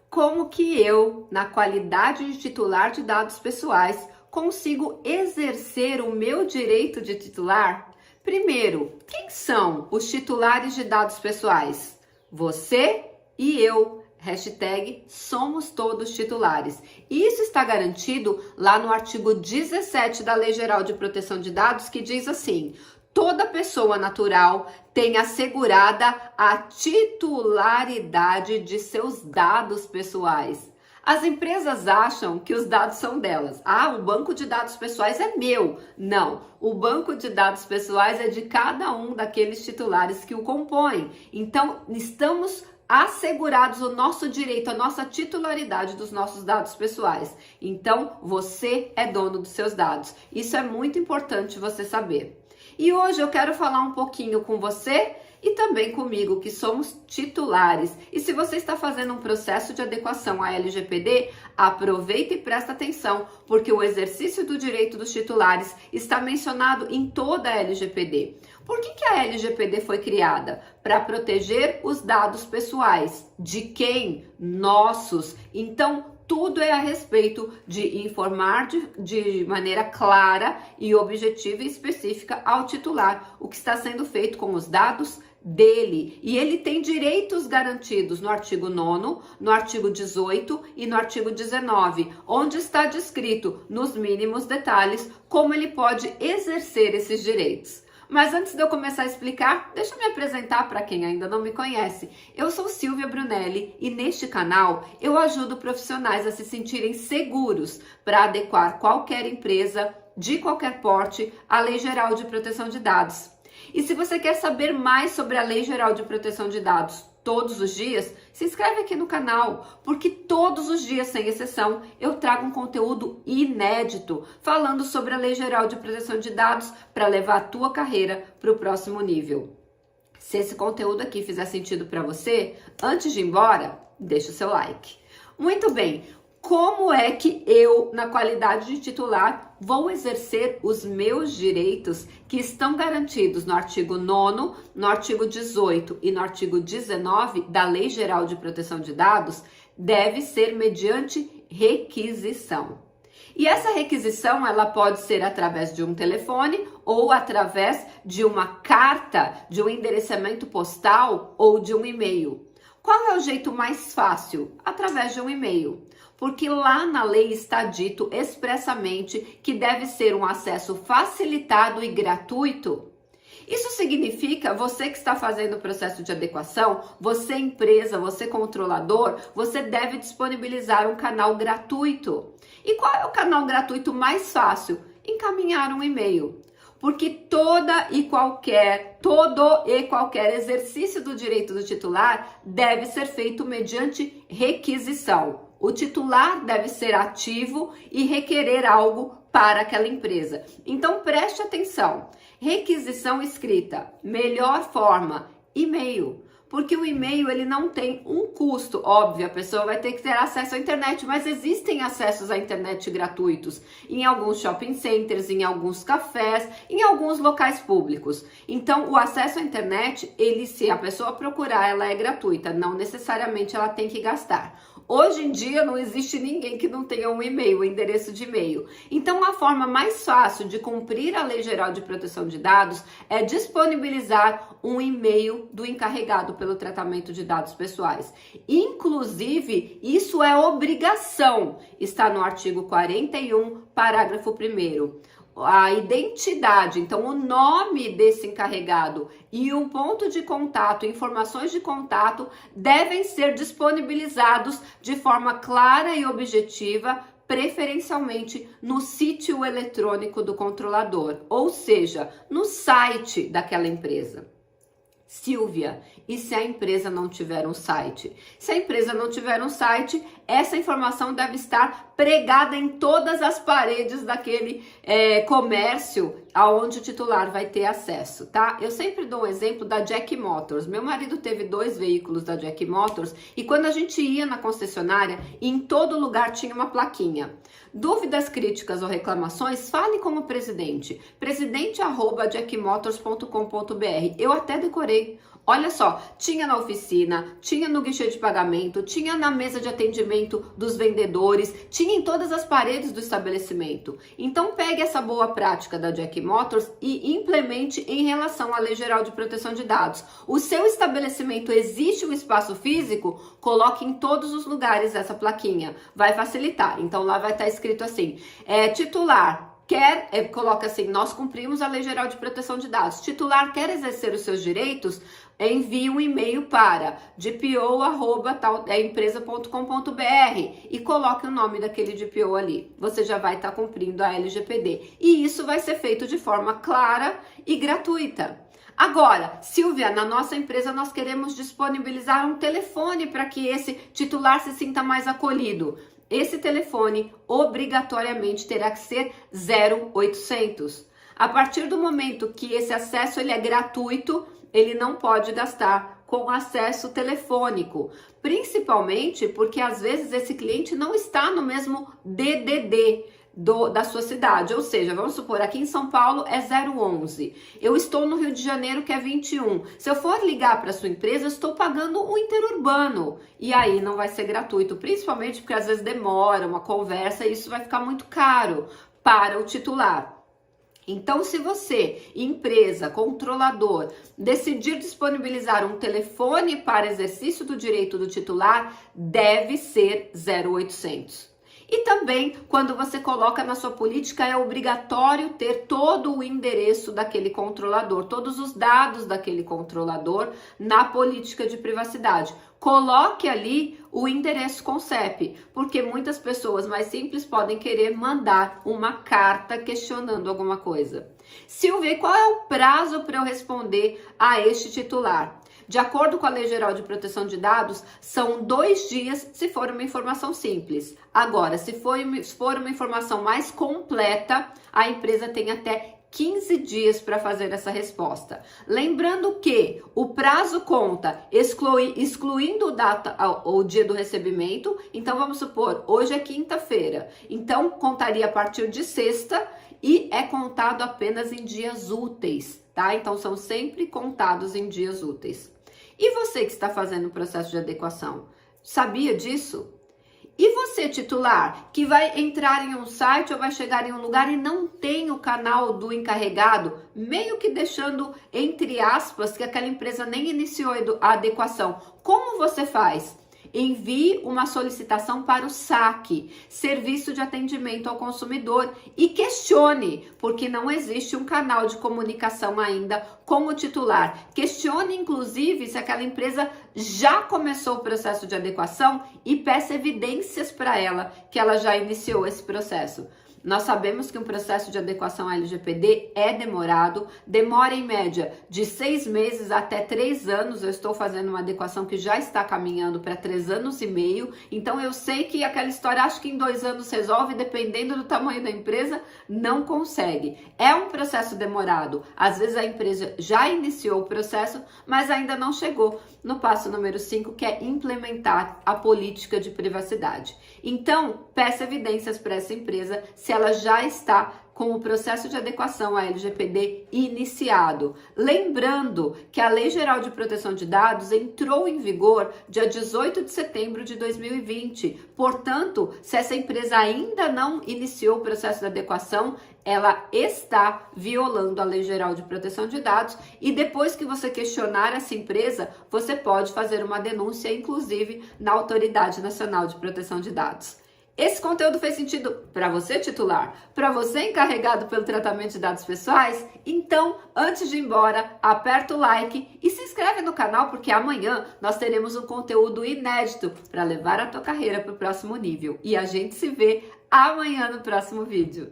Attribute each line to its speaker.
Speaker 1: Como que eu, na qualidade de titular de dados pessoais, consigo exercer o meu direito de titular? Primeiro, quem são os titulares de dados pessoais? Você e eu. Hashtag somos todos titulares. E isso está garantido lá no artigo 17 da Lei Geral de Proteção de Dados, que diz assim: toda pessoa natural tem assegurada a titularidade de seus dados pessoais. As empresas acham que os dados são delas. Ah, o banco de dados pessoais é meu. Não, o banco de dados pessoais é de cada um daqueles titulares que o compõem. Então, estamos assegurados o nosso direito, a nossa titularidade dos nossos dados pessoais. Então, você é dono dos seus dados. Isso é muito importante você saber. E hoje eu quero falar um pouquinho com você e também comigo, que somos titulares. E se você está fazendo um processo de adequação à LGPD, aproveita e presta atenção, porque o exercício do direito dos titulares está mencionado em toda a LGPD. Por que a LGPD foi criada? Para proteger os dados pessoais. De quem? Nossos. Então, tudo é a respeito de informar de maneira clara e objetiva e específica ao titular o que está sendo feito com os dados dele. E ele tem direitos garantidos no artigo 9º, no artigo 18 e no artigo 19, onde está descrito nos mínimos detalhes como ele pode exercer esses direitos. Mas antes de eu começar a explicar, deixa eu me apresentar para quem ainda não me conhece. Eu sou Silvia Brunelli e neste canal eu ajudo profissionais a se sentirem seguros para adequar qualquer empresa de qualquer porte à Lei Geral de Proteção de Dados. E se você quer saber mais sobre a Lei Geral de Proteção de Dados todos os dias, se inscreve aqui no canal, porque todos os dias, sem exceção, eu trago um conteúdo inédito falando sobre a Lei Geral de Proteção de Dados para levar a tua carreira para o próximo nível. Se esse conteúdo aqui fizer sentido para você, antes de ir embora, deixa o seu like. Muito bem, como é que eu, na qualidade de titular, vou exercer os meus direitos que estão garantidos no artigo 9º, no artigo 18 e no artigo 19 da Lei Geral de Proteção de Dados? Deve ser mediante requisição. E essa requisição, ela pode ser através de um telefone ou através de uma carta, de um endereçamento postal ou de um e-mail. Qual é o jeito mais fácil? Através de um e-mail. Porque lá na lei está dito expressamente que deve ser um acesso facilitado e gratuito. Isso significa, você que está fazendo o processo de adequação, você empresa, você controlador, você deve disponibilizar um canal gratuito. E qual é o canal gratuito mais fácil? Encaminhar um e-mail. Porque todo e qualquer exercício do direito do titular deve ser feito mediante requisição. O titular deve ser ativo e requerer algo para aquela empresa. Então preste atenção. Requisição escrita, melhor forma, e-mail. Porque o e-mail ele não tem um custo, óbvio, a pessoa vai ter que ter acesso à internet, mas existem acessos à internet gratuitos em alguns shopping centers, em alguns cafés, em alguns locais públicos. Então, o acesso à internet, se a pessoa procurar, ela é gratuita, não necessariamente ela tem que gastar. Hoje em dia não existe ninguém que não tenha um e-mail, um endereço de e-mail. Então a forma mais fácil de cumprir a Lei Geral de Proteção de Dados é disponibilizar um e-mail do encarregado pelo tratamento de dados pessoais. Inclusive, isso é obrigação. Está no artigo 41, parágrafo 1º. A identidade, então o nome desse encarregado e o ponto de contato, informações de contato devem ser disponibilizados de forma clara e objetiva, preferencialmente no sítio eletrônico do controlador, ou seja, no site daquela empresa. Silvia, e se a empresa não tiver um site? Se a empresa não tiver um site, essa informação deve estar pregada em todas as paredes daquele comércio aonde o titular vai ter acesso, tá? Eu sempre dou um exemplo da Jack Motors. Meu marido teve 2 veículos da Jack Motors e quando a gente ia na concessionária, em todo lugar tinha uma plaquinha. Dúvidas, críticas ou reclamações? Fale com o presidente. presidente@jackmotors.com.br. Eu até decorei. Olha só, tinha na oficina, tinha no guichê de pagamento, tinha na mesa de atendimento dos vendedores, tinha em todas as paredes do estabelecimento. Então pegue essa boa prática da Jack Motors e implemente em relação à Lei Geral de Proteção de Dados. O seu estabelecimento existe um espaço físico? Coloque em todos os lugares essa plaquinha, vai facilitar. Então lá vai estar escrito assim, titular, coloca assim, nós cumprimos a Lei Geral de Proteção de Dados. Titular quer exercer os seus direitos? Envie um e-mail para dpo@empresa.com.br e coloque o nome daquele DPO ali. Você já vai estar cumprindo a LGPD. E isso vai ser feito de forma clara e gratuita. Agora, Silvia, na nossa empresa nós queremos disponibilizar um telefone para que esse titular se sinta mais acolhido. Esse telefone obrigatoriamente terá que ser 0800. A partir do momento que esse acesso ele é gratuito, ele não pode gastar com acesso telefônico, principalmente porque às vezes esse cliente não está no mesmo DDD da sua cidade, ou seja, vamos supor, aqui em São Paulo é 011, eu estou no Rio de Janeiro que é 21, se eu for ligar para sua empresa, eu estou pagando o interurbano, e aí não vai ser gratuito, principalmente porque às vezes demora uma conversa e isso vai ficar muito caro para o titular. Então, se você, empresa, controlador, decidir disponibilizar um telefone para exercício do direito do titular, deve ser 0800. E também, quando você coloca na sua política, é obrigatório ter todo o endereço daquele controlador, todos os dados daquele controlador na política de privacidade. Coloque ali o endereço com CEP, porque muitas pessoas mais simples podem querer mandar uma carta questionando alguma coisa. Silvia, qual é o prazo para eu responder a este titular? De acordo com a Lei Geral de Proteção de Dados, são 2 dias se for uma informação simples. Agora, se for uma informação mais completa, a empresa tem até 15 dias para fazer essa resposta. Lembrando que o prazo conta excluindo o dia do recebimento. Então, vamos supor, hoje é quinta-feira. Então, contaria a partir de sexta e é contado apenas em dias úteis, tá? Então, são sempre contados em dias úteis. E você que está fazendo o processo de adequação, sabia disso? E você, titular, que vai entrar em um site ou vai chegar em um lugar e não tem o canal do encarregado, meio que deixando, entre aspas, que aquela empresa nem iniciou a adequação. Como você faz? Envie uma solicitação para o SAC, Serviço de Atendimento ao Consumidor, e questione, porque não existe um canal de comunicação ainda com o titular. Questione, inclusive, se aquela empresa já começou o processo de adequação e peça evidências para ela que ela já iniciou esse processo. Nós sabemos que um processo de adequação à LGPD é demorado, demora em média de 6 meses até 3 anos. Eu estou fazendo uma adequação que já está caminhando para 3 anos e meio, então eu sei que aquela história, acho que em 2 anos resolve, dependendo do tamanho da empresa, não consegue. É um processo demorado, às vezes a empresa já iniciou o processo, mas ainda não chegou no passo número 5, que é implementar a política de privacidade. Então, peça evidências para essa empresa se ela já está com o processo de adequação à LGPD iniciado. Lembrando que a Lei Geral de Proteção de Dados entrou em vigor dia 18 de setembro de 2020. Portanto, se essa empresa ainda não iniciou o processo de adequação, ela está violando a Lei Geral de Proteção de Dados, e depois que você questionar essa empresa, você pode fazer uma denúncia, inclusive, na Autoridade Nacional de Proteção de Dados. Esse conteúdo fez sentido para você, titular? Para você, encarregado pelo tratamento de dados pessoais? Então, antes de ir embora, aperta o like e se inscreve no canal, porque amanhã nós teremos um conteúdo inédito para levar a tua carreira para o próximo nível. E a gente se vê amanhã no próximo vídeo.